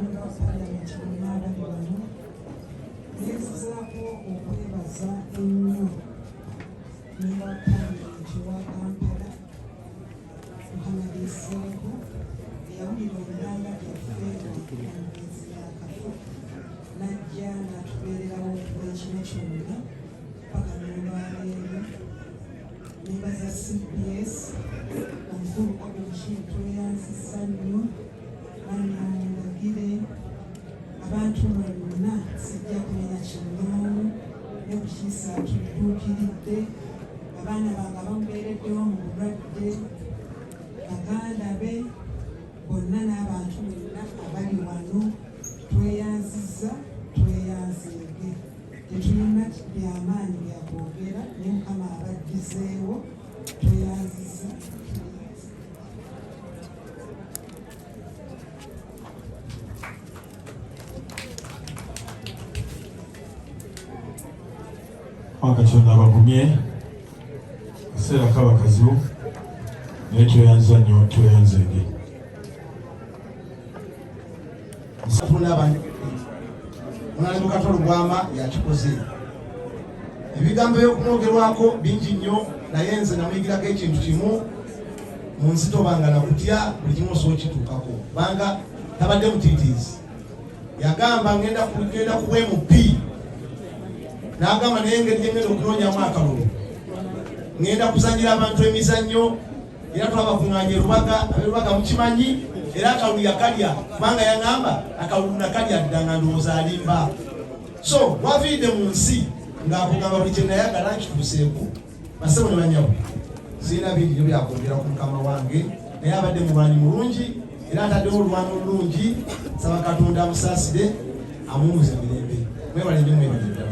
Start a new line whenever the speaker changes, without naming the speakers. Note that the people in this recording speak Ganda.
member of parliament n'abali wano neezizaako okwebaza ennyo member of parliament wa Kampala Muhammad Seeku eyawulira olulanga lyaffe omugenzi yakafu najja n'atubeererawo ekiro kyonna paka n'olwaleero nebaza CPS omukulu Obushiri tweyanzisa nnyo bannangagire abantu mwenna sijja kumenya kinnoomu ne bukiisa tutuukiridde abaana bange bamubeereddewo mu bulwadde baganda be bonna n'abantu mwenna abali wano tweyanziza tweyanzeege tetulina byamaanyi byakwogera ne Mukama abaddizeewo tweyanziza
Katonda abagumye kaseera kaba kazibu naye tweyanza nnyo tweyanzeege
Omulangira Katolo Gwama yakikoze ebigambo by'okumwogerwako bingi nnyo naye nze namuyigirako ekintu kimu mu nsi tobanga nakutya buli kimu osobola okituukako kubanga tabadde mutiitiizi yagamba ngenda ku MP n'agamba naye engeri gyengenda okunoonyamu akalulu ngenda kuzanyira abantu emizannyo era twabakuŋŋaanya erubaga aberubaga mukimanyi era akalulu yakalya kubanga yaŋŋamba akalulu nakalya ddanga ndowooza alimba so waviidde mu nsi ng'akugamba buli kye nayagala nkituuseeku basebo ne banyawo sirina bingi nyo byakwogera ku mukama wange naye abadde mulwanyi mulungi era ataddewo olwanyi olulungi saba Katonda amusaasire amuwuze mirembe mwebale nnyo mwebale